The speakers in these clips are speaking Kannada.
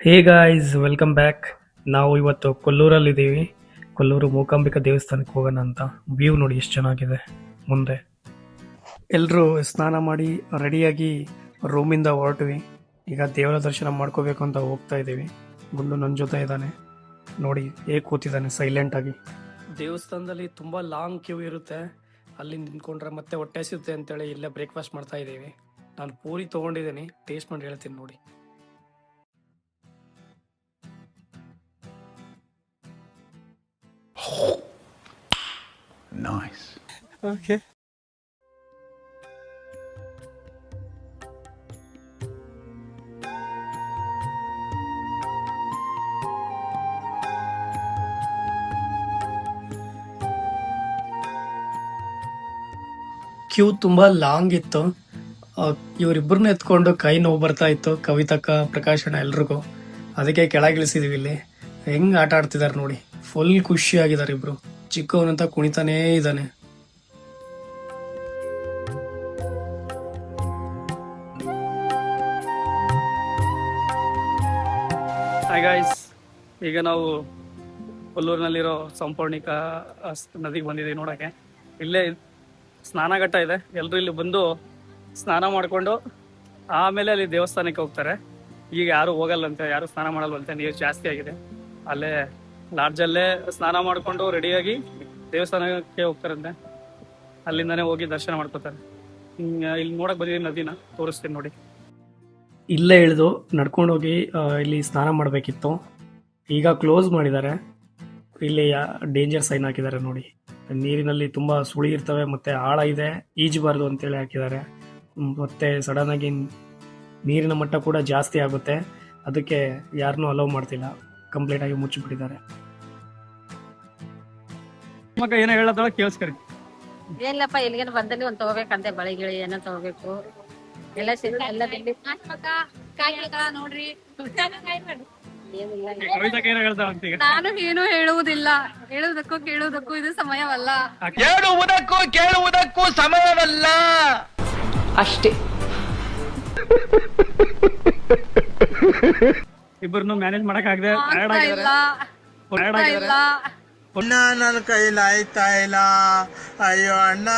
Hey guys, welcome back. ನಾವು ಇವತ್ತು ಕೊಲ್ಲೂರಲ್ಲಿದ್ದೀವಿ. ಕೊಲ್ಲೂರು ಮೂಕಾಂಬಿಕಾ ದೇವಸ್ಥಾನಕ್ಕೆ ಹೋಗೋಣ ಅಂತ. ವ್ಯೂ ನೋಡಿ ಎಷ್ಟು ಚೆನ್ನಾಗಿದೆ ಮುಂದೆ. ಎಲ್ಲರೂ ಸ್ನಾನ ಮಾಡಿ ರೆಡಿಯಾಗಿ ರೂಮಿಂದ ಹೊರಟ್ವಿ. ಈಗ ದೇವರ ದರ್ಶನ ಮಾಡ್ಕೋಬೇಕು ಅಂತ ಹೋಗ್ತಾ ಇದ್ದೀವಿ. ಗುಂಡು ನನ್ನ ಜೊತೆ ಇದ್ದಾನೆ ನೋಡಿ, ಹೇಗೆ ಕೂತಿದ್ದಾನೆ ಸೈಲೆಂಟ್ ಆಗಿ. ದೇವಸ್ಥಾನದಲ್ಲಿ ತುಂಬ ಲಾಂಗ್ ಕ್ಯೂ ಇರುತ್ತೆ. ಅಲ್ಲಿ ನಿಂತ್ಕೊಂಡ್ರೆ ಮತ್ತೆ ಹೊಟ್ಟೆ ಸಿಗುತ್ತೆ ಅಂತೇಳಿ ಇಲ್ಲೇ ಬ್ರೇಕ್ಫಾಸ್ಟ್ ಮಾಡ್ತಾ ಇದ್ದೀವಿ. ನಾನು ಪೂರಿ ತೊಗೊಂಡಿದ್ದೀನಿ, ಟೇಸ್ಟ್ ಮಾಡಿ ಹೇಳ್ತೀನಿ ನೋಡಿ. Nice. Okay. ಕ್ಯೂ ತುಂಬಾ ಲಾಂಗ್ ಇತ್ತು. ಇವರಿಬ್ಬರನ್ನ ಎತ್ಕೊಂಡು ಕೈ ನೋವು ಬರ್ತಾ ಇತ್ತು, ಕವಿತಕ್ಕ, ಪ್ರಕಾಶಣ್ಣ ಎಲ್ರಿಗೂ. ಅದಕ್ಕೆ ಕೆಳಗಿಳಿಸಿದೀವಿ. ಇಲ್ಲಿ ಹೆಂಗ್ ಆಟ ಆಡ್ತಿದಾರೆ ನೋಡಿ, ಫುಲ್ ಖುಷಿಯಾಗಿದ್ದಾರೆ ಇಬ್ರು. ಚಿಕ್ಕವನಂತ ಕುಣಿತಾನೇ ಇದ್ದಾನೆ. ಹಾಯ್ ಗಾಯ್ಸ್, ಈಗ ನಾವು ಕೊಲ್ಲೂರಿನಲ್ಲಿರೋ ಸಂಪೂರ್ಣಿಕಾ ನದಿಗೆ ಬಂದಿದ್ದೀವಿ ನೋಡೋಕ್ಕೆ. ಇಲ್ಲೇ ಸ್ನಾನಘಟ್ಟ ಇದೆ. ಎಲ್ಲರೂ ಇಲ್ಲಿ ಬಂದು ಸ್ನಾನ ಮಾಡಿಕೊಂಡು ಆಮೇಲೆ ಅಲ್ಲಿ ದೇವಸ್ಥಾನಕ್ಕೆ ಹೋಗ್ತಾರೆ. ಈಗ ಯಾರು ಹೋಗಲ್ಲಂತೆ, ಯಾರು ಸ್ನಾನ ಮಾಡಲ್ವಂತೆ, ನೀರು ಜಾಸ್ತಿ ಆಗಿದೆ. ಅಲ್ಲೇ ಲಾಡ್ಜಲ್ಲೇ ಸ್ನಾನ ಮಾಡಿಕೊಂಡು ರೆಡಿಯಾಗಿ ದೇವಸ್ಥಾನಕ್ಕೆ ಹೋಗ್ತಾರಂತೆ. ಅಲ್ಲಿಂದಾನೇ ಹೋಗಿ ದರ್ಶನ ಮಾಡ್ಕೋತಾರೆ. ಇಲ್ಲಿ ನೋಡಕ್ ಬಂದಿದ್ದೀನಿ, ನದಿನ ತೋರಿಸ್ತೀನಿ ನೋಡಿ. ಇಲ್ಲೇ ಇಳಿದು ನಡ್ಕೊಂಡೋಗಿ ಇಲ್ಲಿ ಸ್ನಾನ ಮಾಡಬೇಕಿತ್ತು. ಈಗ ಕ್ಲೋಸ್ ಮಾಡಿದ್ದಾರೆ. ಇಲ್ಲಿ ಡೇಂಜರ್ ಸೈನ್ ಹಾಕಿದ್ದಾರೆ ನೋಡಿ. ನೀರಿನಲ್ಲಿ ತುಂಬಾ ಸುಳಿ ಇರ್ತವೆ, ಮತ್ತೆ ಆಳ ಇದೆ, ಈಜಬಾರ್ದು ಅಂತೇಳಿ ಹಾಕಿದ್ದಾರೆ. ಮತ್ತೆ ಸಡನ್ ಆಗಿ ನೀರಿನ ಮಟ್ಟ ಕೂಡ ಜಾಸ್ತಿ ಆಗುತ್ತೆ. ಅದಕ್ಕೆ ಯಾರನ್ನೂ ಅಲೌ ಮಾಡ್ತಿಲ್ಲ, ಕಂಪ್ಲೀಟ್ ಆಗಿ ಮುಚ್ಚಿಬಿಟ್ಟಿದ್ದಾರೆ. ಏನೋ ಹೇಳೋದೊಳ ಕೇಳಿಸ್ಕರಿ. ಏನಿಲ್ಲಪ್ಪ, ಇಲ್ಲಿಗೇನು ಬಂದಲ್ಲಿ ಒಂದು ತಗೋಬೇಕಂತೆ, ಬಳಿ ಗಿಳಿ ಏನೋ ತಗೋಬೇಕು. ಎಲ್ಲ ನೋಡ್ರಿ. ನಾನು ಏನು ಹೇಳುವುದಿಲ್ಲ. ಹೇಳುವುದಕ್ಕೂ ಕೇಳುವುದಕ್ಕೂ ಇದು ಸಮಯವಲ್ಲ. ಕೇಳುವುದಕ್ಕೂ ಸಮಯವಲ್ಲ ಅಷ್ಟೇ. ಇಬ್ಬರನ್ನು ಮ್ಯಾನೇಜ್ ಮಾಡಕ್ ಆಗದೆ ನನ್ನ ಕೈಲಿ ಆಯ್ತಾ ಇಲ್ಲ. ಅಯ್ಯೋ ಅಣ್ಣ.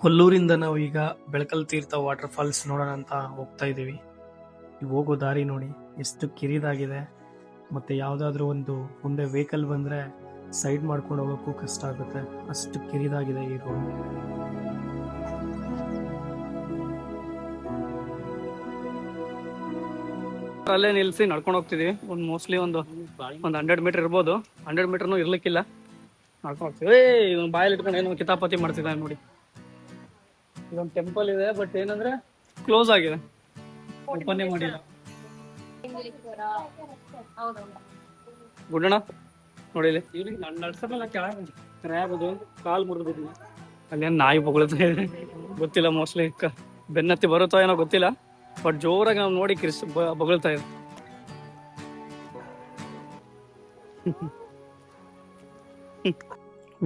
ಕೊಲ್ಲೂರಿಂದ ನಾವು ಈಗ ಬೆಳಕಲ್ ತೀರ್ಥ ವಾಟರ್ ಫಾಲ್ಸ್ ನೋಡೋಣ ಅಂತ ಹೋಗ್ತಾ ಇದ್ದೀವಿ. ಈ ಹೋಗೋ ದಾರಿ ನೋಡಿ ಎಷ್ಟು ಕಿರಿದಾಗಿದೆ. ಮತ್ತೆ ಯಾವ್ದಾದ್ರು ಒಂದು ಮುಂದೆ ವೆಹಿಕಲ್ ಬಂದ್ರೆ ಸೈಡ್ ಮಾಡ್ಕೊಂಡು ಹೋಗೋಕ್ಕೂ ಕಷ್ಟ ಆಗುತ್ತೆ, ಅಷ್ಟು ಕಿರಿದಾಗಿದೆ ಈ ರೋಡ್. ಅಲ್ಲೇ ನಿಲ್ಸಿ ನಡ್ಕೊಂಡು ಹೋಗ್ತಿದೀವಿ. ಒಂದು ಮೋಸ್ಟ್ಲಿ ಒಂದು 100 ಮೀಟರ್ ಇರ್ಬೋದು. 100 ಮೀಟರ್ನು ಇರ್ಲಿಕ್ಕಿಲ್ಲ, ನಡ್ಕೊಂಡು ಹೋಗ್ತೀವಿ. ಇವನು ಬಾಯಲ್ಲಿ ಇಟ್ಕೊಂಡು ಏನೋ ಕಿತಾಪತಿ ಮಾಡ್ತಿದ್ದಾನೆ ನೋಡಿ. ಇದೊಂದು ಟೆಂಪಲ್ ಇದೆ, ಬಟ್ ಏನಂದ್ರೆ ಕ್ಲೋಸ್ ಆಗಿದೆ, ಓಪನ್ ಮಾಡಿಲ್ಲ. ಗುಡ್ಡಣ ನೋಡಿಲಿ, ನಡ್ಸಲ್ಲ ಕೆಳಗೆ ಕಾಲು ಮುರಿದ್ಬಿಟ್ಟಿಲ್ಲ. ಅಲ್ಲೇನು ನಾಯಿ ಬೊಗಳ್ತಾ ಇದೆ ಗೊತ್ತಿಲ್ಲ, ಮೋಸ್ಟ್ಲಿ ಬೆನ್ನತ್ತಿ ಬರುತ್ತೋ ಏನೋ ಗೊತ್ತಿಲ್ಲ, ಬಟ್ ಜೋರಾಗಿ ನಾವು ನೋಡಿ ಬೊಗಳ್ತಾ ಇದೆ.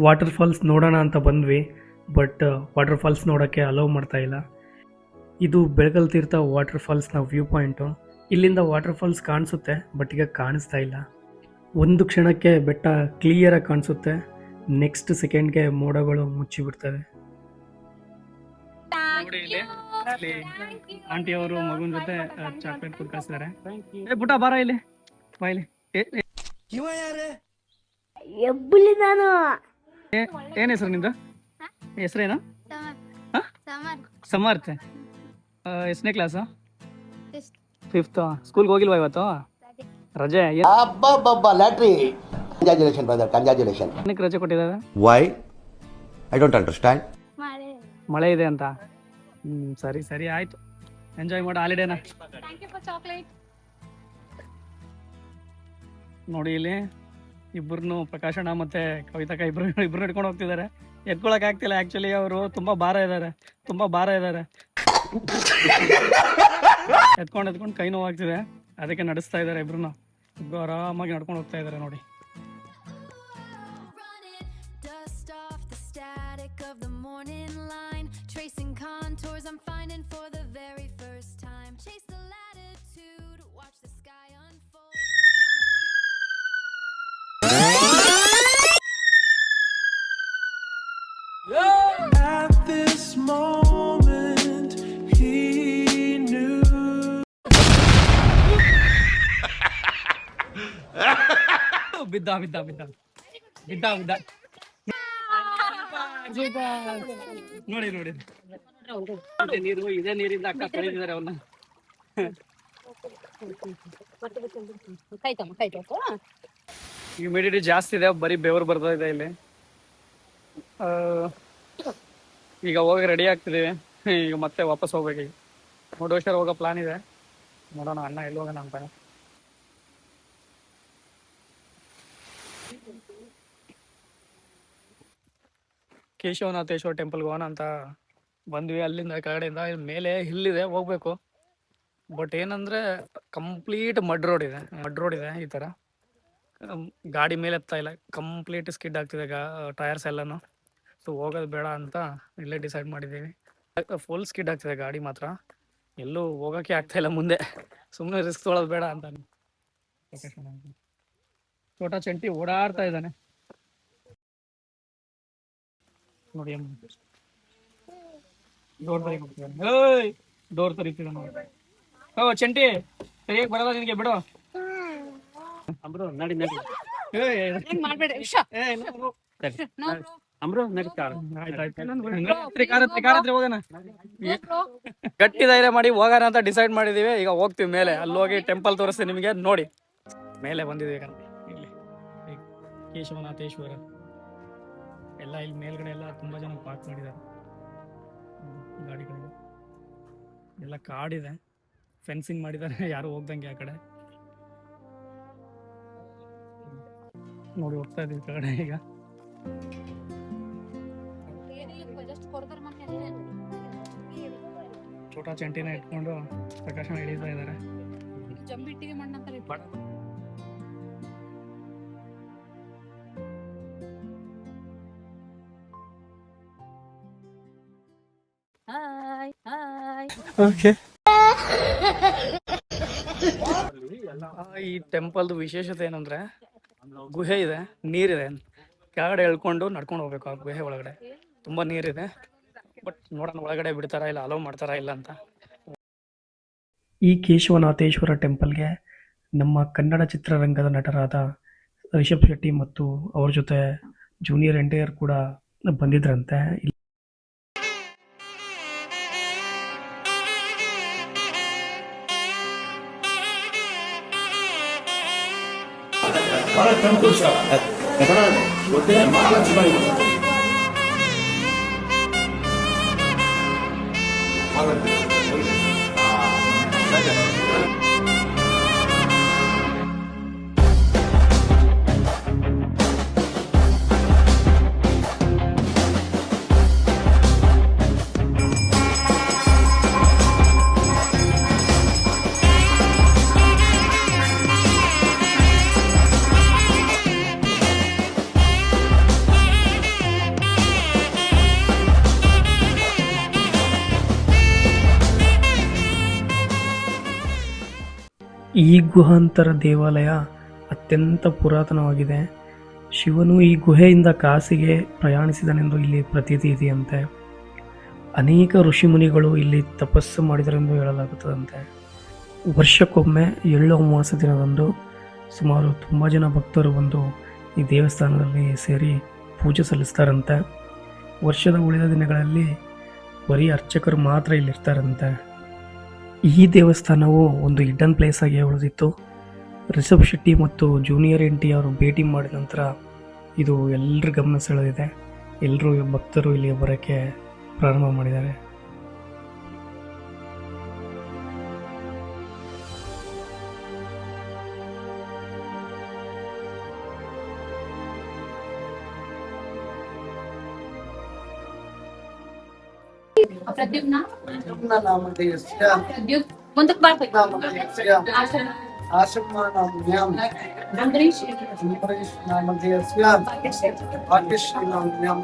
ವಾಟರ್ ಫಾಲ್ಸ್ ನೋಡೋಣ ಅಂತ ಬಂದ್ವಿ, ಬಟ್ ವಾಟರ್ ಫಾಲ್ಸ್ ನೋಡೋಕ್ಕೆ ಅಲೌ ಮಾಡ್ತಾ ಇಲ್ಲ. ಇದು ಬೆಳಕಲ್ ತೀರ್ಥ ವಾಟರ್ ಫಾಲ್ಸ್ನ ವ್ಯೂ ಪಾಯಿಂಟು. ಇಲ್ಲಿಂದ ವಾಟರ್ ಫಾಲ್ಸ್ ಕಾಣಿಸುತ್ತೆ, ಬಟ್ ಈಗ ಕಾಣಿಸ್ತಾ ಇಲ್ಲ. ಒಂದು ಕ್ಷಣಕ್ಕೆ ಬೆಟ್ಟ ಕ್ಲಿಯರಾಗಿ ಕಾಣಿಸುತ್ತೆ, ನೆಕ್ಸ್ಟ್ ಸೆಕೆಂಡ್ಗೆ ಮೋಡಗಳು ಮುಚ್ಚಿಬಿಡ್ತವೆ. ಆಂಟಿ ಅವರು ಮಗುನ ಜೊತೆ ಚಾಕ್ಲೇಟ್ ಕೊಟ್ಟು ಕಳಿಸಿದ್ದಾರೆ. ಪುಟ್ಟ ಬಾರ ಇಲ್ಲಿ, ಬಾಯಿಲಿ. ಏನ್ ಹೆಸರು ನಿಂದು? ಹೆಸರೇನು? ಸಮರ್ಥ. ಎಷ್ಟನೇ ಕ್ಲಾಸ್? 5th. ಸ್ಕೂಲ್ಗೆ ಹೋಗಿಲ್ವಾ ಇವತ್ತು? ರಜೆ? ಲ್ಯಾಟ್ರಿ. Congratulation brother, congratulation. ಏನಕ್ಕೆ ರಜೆ ಕೊಟ್ಟಿದ್ದಾರೆ? ವೈ? I don't understand. ಮಳೆ ಇದೆ ಅಂತ. ಸರಿ ಸರಿ ಆಯ್ತು, ಎಂಜಾಯ್ ಮಾಡು ಹಾಲಿಡೇನ. ನೋಡಿ ಇಲ್ಲಿ ಇಬ್ಬರನ್ನು, ಪ್ರಕಾಶಣ್ಣ ಮತ್ತೆ ಕವಿತಕ್ಕ ಇಬ್ರು ಹಿಡ್ಕೊಂಡು ಹೋಗ್ತಿದ್ದಾರೆ. ಎತ್ಕೊಳಕ್ ಆಗ್ತಿಲ್ಲ, ಆಕ್ಚುಲಿ ಅವರು ತುಂಬಾ ಭಾರ ಇದ್ದಾರೆ. ಎತ್ಕೊಂಡು ಕೈ ನೋವಾಗ್ತಿದೆ, ಅದಕ್ಕೆ ನಡೆಸ್ತಾ ಇದ್ದಾರೆ. ಇಬ್ರು ಆರಾಮಾಗಿ ನಡ್ಕೊಂಡು ಹೋಗ್ತಾ ಇದ್ದಾರೆ ನೋಡಿ. ಬಿದ್ದ ಬಿದ್ದ ಬಿದ್ದ ಬಿದ್ದ ಬಿದ್ದ. ನೋಡಿ ನೋಡಿ ನೀರು, ಇದೇ ನೀರಿಂದ ಅಕ್ಕ ತೊಳೆದಿದ್ದಾರೆ ಅವನ್ನ. ಹ್ಯೂಮಿಡಿಟಿ ಜಾಸ್ತಿ ಇದೆ, ಬರೀ ಬೆವರು ಬರ್ತಾ ಇದೆ ಇಲ್ಲಿ. ಈಗ ಹೋಗಿ ರೆಡಿ ಆಗ್ತಿದ್ದೀವಿ. ಈಗ ಮತ್ತೆ ವಾಪಸ್ ಹೋಗ್ಬೇಕು. ಈಗ ಮುರುಡೇಶ್ವರ ಹೋಗೋ ಪ್ಲಾನ್ ಇದೆ, ನೋಡೋಣ ಅಣ್ಣ ಎಲ್ಲಿ ಹೋಗೋಣ ಅಂತ. ಕೇಶವನಾಥೇಶ್ವರ ಟೆಂಪಲ್ಗೆ ಹೋಗೋಣ ಅಂತ ಬಂದ್ವಿ. ಅಲ್ಲಿಂದ ಕಡೆಯಿಂದ ಮೇಲೆ ಹಿಲ್ಲಿದೆ, ಹೋಗ್ಬೇಕು. ಬಟ್ ಏನಂದ್ರೆ ಕಂಪ್ಲೀಟ್ ಮಡ್ ರೋಡ್ ಇದೆ ಈ ಥರ. ಗಾಡಿ ಮೇಲೆ ಎತ್ತಾ ಇಲ್ಲ, ಕಂಪ್ಲೀಟ್ ಸ್ಕಿಡ್ ಆಗ್ತಿದೆ ಟೈರ್ಸ್ ಎಲ್ಲನೂ. ಸೊ ಹೋಗೋದು ಬೇಡ ಅಂತ ಇಲ್ಲೇ ಡಿಸೈಡ್ ಮಾಡಿದ್ದೀವಿ. ಫುಲ್ ಸ್ಕಿಡ್ ಆಗ್ತಿದೆ ಗಾಡಿ ಮಾತ್ರ, ಎಲ್ಲೂ ಹೋಗೋಕ್ಕೆ ಆಗ್ತಾ ಇಲ್ಲ ಮುಂದೆ. ಸುಮ್ಮನೆ ರಿಸ್ಕ್ ತೊಗೊಳೋದು ಬೇಡ ಅಂತ. ಛೋಟಾ ಚಂಟಿ ಓಡಾಡ್ತಾ ಇದ್ದಾನೆ ನೋಡಿ. ಡೋರ್ ತರಿತಿದ ನೋಡಿ. ಓ ಚಂಟಿ, ಸರಿಯಾಗಿ ಬರಲ್ಲ ನಿನಗೆ, ಬಿಡು. ಅಮ್ರು ನಡಿ ನಡಿ. ಗಟ್ಟಿ ಧೈರ್ಯ ಮಾಡಿ ಹೋಗೋಣ ಅಂತ ಡಿಸೈಡ್ ಮಾಡಿದೀವಿ. ಈಗ ಹೋಗ್ತೀವಿ ಮೇಲೆ, ಅಲ್ಲಿ ಹೋಗಿ ಟೆಂಪಲ್ ತೋರಿಸ್ತೀವಿ ನಿಮಗೆ. ನೋಡಿ ಮೇಲೆ ಬಂದಿದ್ದೀವಿ ಈಗ ಇಲ್ಲಿ ಕೇಶವನಾಥೇಶ್ವರ ಎಲ್ಲ. ಇಲ್ಲಿ ಮೇಲ್ಗಡೆ ಎಲ್ಲ ತುಂಬಾ ಜನ ಪಾರ್ಕ್ ಮಾಡಿದ್ದಾರೆ ಗಾಡಿಗಳು. ಎಲ್ಲ ಕಾಡಿದೆ, ಫೆನ್ಸಿಂಗ್ ಮಾಡಿದ್ದಾರೆ, ಯಾರು ಹೋಗ್ದಂಗೆ ಆ ಕಡೆ. ನೋಡಿ ಹೋಗ್ತಾ ಇದೀವಿ ಕಡೆ ಈಗ. ಛೋಟಾ ಚಂಟಿನ ಇಟ್ಕೊಂಡು ಪ್ರಕಾಶನ ಹಿಡಿತಾ ಇದ್ದಾರೆ. ಈ ಟೆಂಪಲ್ದು ವಿಶೇಷತೆ ಏನಂದ್ರೆ ಗುಹೆ ಇದೆ, ನೀರಿದೆ. ಕೆಳಗಡೆ ಎಳ್ಕೊಂಡು ನಡ್ಕೊಂಡು ಹೋಗ್ಬೇಕು ಆ ಗುಹೆ ಒಳಗಡೆ. ತುಂಬಾ ನೀರಿದೆ, ಬಟ್ ನೋಡೋಣ ಒಳಗಡೆ ಬಿಡ್ತಾರಾ ಇಲ್ಲ, ಅಲೋ ಮಾಡ್ತಾರಾ ಇಲ್ಲ ಅಂತ. ಈ ಕೇಶವನಾಥೇಶ್ವರ ಟೆಂಪಲ್ಗೆ ನಮ್ಮ ಕನ್ನಡ ಚಿತ್ರರಂಗದ ನಟರಾದ ರಿಷಬ್ ಶೆಟ್ಟಿ ಮತ್ತು ಅವ್ರ ಜೊತೆ ಜೂನಿಯರ್ ಎನ್ಟಿಆರ್ ಕೂಡ ಬಂದಿದ್ರಂತೆ. ಈ ಗುಹಾಂತರ ದೇವಾಲಯ ಅತ್ಯಂತ ಪುರಾತನವಾಗಿದೆ. ಶಿವನು ಈ ಗುಹೆಯಿಂದ ಕಾಸಿಗೆ ಪ್ರಯಾಣಿಸಿದನೆಂದು ಇಲ್ಲಿ ಪ್ರತೀತಿ ಇದೆಯಂತೆ. ಅನೇಕ ಋಷಿಮುನಿಗಳು ಇಲ್ಲಿ ತಪಸ್ಸು ಮಾಡಿದರೆಂದು ಹೇಳಲಾಗುತ್ತದಂತೆ. ವರ್ಷಕ್ಕೊಮ್ಮೆ ಎಳ್ಳು ಅಮಾವಾಸ್ಯೆ ದಿನದಂದು ಸುಮಾರು ತುಂಬ ಜನ ಭಕ್ತರು ಬಂದು ಈ ದೇವಸ್ಥಾನದಲ್ಲಿ ಸೇರಿ ಪೂಜೆ ಸಲ್ಲಿಸ್ತಾರಂತೆ. ವರ್ಷದ ಉಳಿದ ದಿನಗಳಲ್ಲಿ ಬರೀ ಅರ್ಚಕರು ಮಾತ್ರ ಇಲ್ಲಿರ್ತಾರಂತೆ. ಈ ದೇವಸ್ಥಾನವು ಒಂದು ಹಿಡನ್ ಪ್ಲೇಸ್ ಆಗಿ ಉಳಿದಿತ್ತು. ರಿಷಬ್ ಶೆಟ್ಟಿ ಮತ್ತು ಜೂನಿಯರ್ ಎನ್ಟಿಆರ್ ಭೇಟಿ ಮಾಡಿದ ನಂತರ ಇದು ಎಲ್ಲರ ಗಮನ ಸೆಳೆದಿದೆ. ಎಲ್ಲರೂ ಭಕ್ತರು ಇಲ್ಲಿ ಬರೋಕ್ಕೆ ಪ್ರಾರಂಭ ಮಾಡಿದ್ದಾರೆ. ಪ್ರದ್ಯುಮ್ನ ನಾಮಧೇಯಸ್ಯ ಮುಂದಕ್ಕೆ ಬರ್ಬೇಕು. ಆಶ್ರಮನಾಮ್ನ್ಯಾಂ ಅಂಬರೀಷ್ ನಾಮಧೇಯಸ್ಯ ಭಾಗ್ಯಶ್ರೀನಾಮ್ನ್ಯಾಂ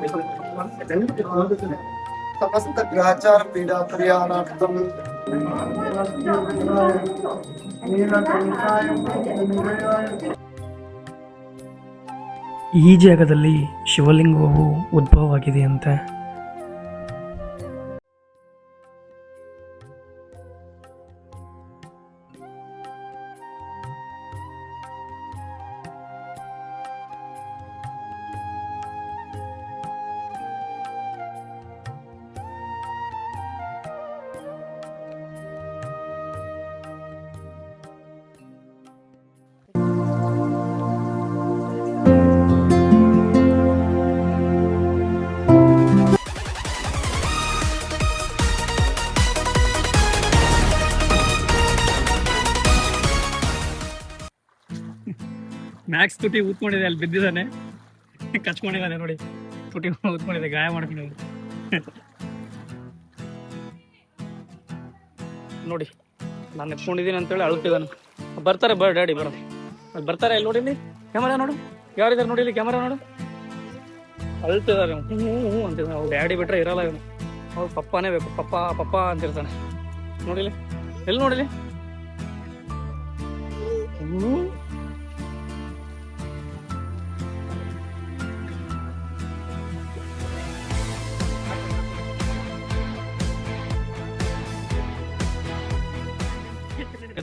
ಸಮಸ್ತ ಗ್ರಹಚಾರ ಪೀಡಾ ಪರಿಹಾರಾರ್ಥಂ ಈ ಜಾಗದಲ್ಲಿ ಶಿವಲಿಂಗವು ಉದ್ಭವವಾಗಿದೆಯಂತೆ. ಮ್ಯಾಕ್ಸ್ ತುಟಿ ಊದ್ಕೊಂಡಿದೆ, ಅಲ್ಲಿ ಬಿದ್ದಿದ್ದಾನೆ, ಕಚ್ಕೊಂಡಿದ್ದಾನೆ ನೋಡಿ, ತುಟಿ ಊದ್ಕೊಂಡಿದೆ, ಗಾಯ ಮಾಡ್ಕೊಂಡಿದೆ ನೋಡಿ. ನಾನು ಎತ್ಕೊಂಡಿದ್ದೀನಿ ಅಂತೇಳಿ ಅಳುತ್ತಿದ್ದಾನೆ. ಬರ್ತಾರೆ ಡ್ಯಾಡಿ ಬರೋದು, ಅಲ್ಲಿ ಬರ್ತಾರೆ. ಇಲ್ಲಿ ನೋಡಿ, ಇಲ್ಲಿ ಕ್ಯಾಮರಾ ನೋಡು, ಯಾರಿದ್ದಾರೆ ನೋಡಿ, ಇಲ್ಲಿ ಕ್ಯಾಮರಾ ನೋಡು. ಅಳ್ತಿದ್ದಾರೆ, ಹ್ಞೂ ಅಂತಿದ್ದಾನೆ. ಅವ್ರು ಡ್ಯಾಡಿ ಬಿಟ್ರೆ ಇರಲ್ಲ ಇವನು, ಅವ್ರು ಪಪ್ಪಾನೇ ಬೇಕು, ಪಪ್ಪ ಪಪ್ಪ ಅಂತಿರ್ತಾನೆ. ನೋಡಿಲಿ, ಎಲ್ಲಿ ನೋಡಿಲಿ,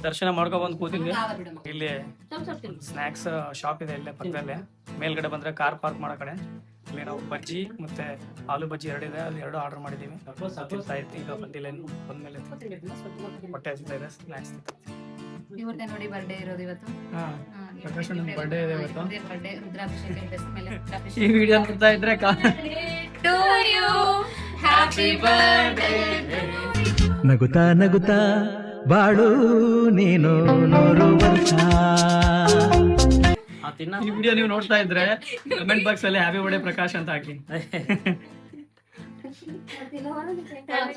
ದರ್ಶನ ಮಾಡ್ಕೊ ಬಂದು ಕೂತಿದ್ವಿ. ಇಲ್ಲಿ ಸ್ನಾಕ್ಸ್ ಶಾಪ್ ಇದೆ ಇಲ್ಲೇ ಪಕ್ಕದಲ್ಲೇ. ಮೇಲ್ಗಡೆ ಬಂದ್ರೆ ಕಾರ್ ಪಾರ್ಕ್ ಮಾಡೋ ಕಡೆ ಇಲ್ಲಿ ನಾವು ಬಜ್ಜಿ ಮತ್ತೆ ಆಲೂ ಬಜ್ಜಿ ಎರಡಿದೆ, ಅಲ್ಲಿ ಎರಡು ಆರ್ಡರ್ ಮಾಡಿದೀವಿ. ತಿಂತಾ ಇರ್ತೀವಿ. ಈಗ ಬಂದಿಲ್ಲ, ಇನ್ನು ಬಂದ್ಮೇಲೆ ಹೊಟ್ಟೆ ಹಸಿತಾ ಇದೆ, ಸ್ನಾಕ್ಸ್. ಇವ್ರದ್ದೇ ನೋಡಿ ಬರ್ಡೇ ಇರೋದು ಇವತ್ತು. ಪ್ರಕಾಶ್ ಬರ್ಡೇ ಇದೆ ಇವತ್ತು. ಬರ್ಡೇ ರುದ್ರಾಭಿಷೇಕ ಡ್ರೆಸ್ ಮೇಲೆ ರುದ್ರಾಭಿಷೇಕ. ಈ ವಿಡಿಯೋ ನೋಡ್ತಾ ಇದ್ರೆ To you, happy birthday. ನಗುತ್ತಾ ನಗುತ್ತಾ ಬಾಳು ನೀನು 100 ವರ್ಷ. ಈ ವಿಡಿಯೋ ನೀವು ನೋಡ್ತಾ ಇದ್ರೆ ಕಮೆಂಟ್ ಬಾಕ್ಸ್ ಅಲ್ಲಿ ಹ್ಯಾಪಿ ಬರ್ಡೇ ಪ್ರಕಾಶ್ ಅಂತ ಹಾಕಿ.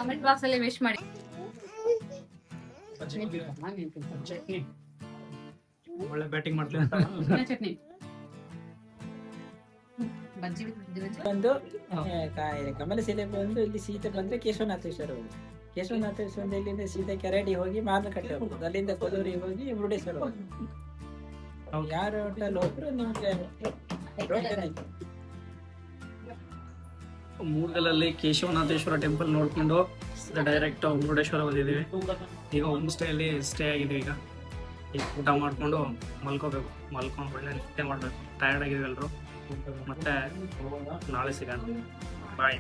ಕಮೆಂಟ್ ಬಾಕ್ಸ್ ಅಲ್ಲಿ ವಿಶ್ ಮಾಡಿ. ಚಟ್ನಿ ಒಳ್ಳೆ ಬ್ಯಾಟಿಂಗ್ ಮಾಡ್ತೀನಿ ಅಂತ. ಚಟ್ನಿ ಬಜ್ಜಿ ಬಂದು ಕಮಲಶಿಲೆ ಬಂದು ಇಲ್ಲಿ ಸೀತೆ ಬಂದ್ರೆ ಕೇಶವನಾಥೇಶ್ವರ ಹೋಗುದು. ಕೇಶವನಾಥೇಶ್ವರ ಇಲ್ಲಿಂದ ಸೀತೆ ಕೆರೆಡಿ ಹೋಗಿ ಮಾರ್ನಕಟ್ಟೆ ಹೋಗುದು, ಅಲ್ಲಿಂದ ಕೊಲ್ಲೂರಿ ಹೋಗಿ ಮುರುಡೇಶ್ವರ ಹೋಗುದು. ಯಾರು ಹೋಟೆಲ್ ಹೋದ್ರು ನಿಮ್ಗೆ ಮೂರ್ಗಲಲ್ಲಿ ಕೇಶವನಾಥೇಶ್ವರ ಟೆಂಪಲ್ ನೋಡ್ಕೊಂಡು ಡೈರೆಕ್ಟ್ ಮುರುಡೇಶ್ವರ ಹೋಗಿದ್ದೀವಿ. ಈಗ ಹೋಮ್ ಸ್ಟೇ ಅಲ್ಲಿ ಸ್ಟೇ ಆಗಿದ್ದೀವಿ. ಈಗ ಊಟ ಮಾಡ್ಕೊಂಡು ಮಲ್ಕೋಬೇಕು, ಮಲ್ಕೊಂಡು ಒಳ್ಳೆ ನಿದ್ದೆ ಮಾಡ್ಬೇಕು. ಟಯರ್ಡ್ ಆಗಿದ್ವಿ ಎಲ್ಲರೂ. ಮತ್ತೆ ನಾಳೆ ಸಿಗೋಣ, ಬಾಯ್.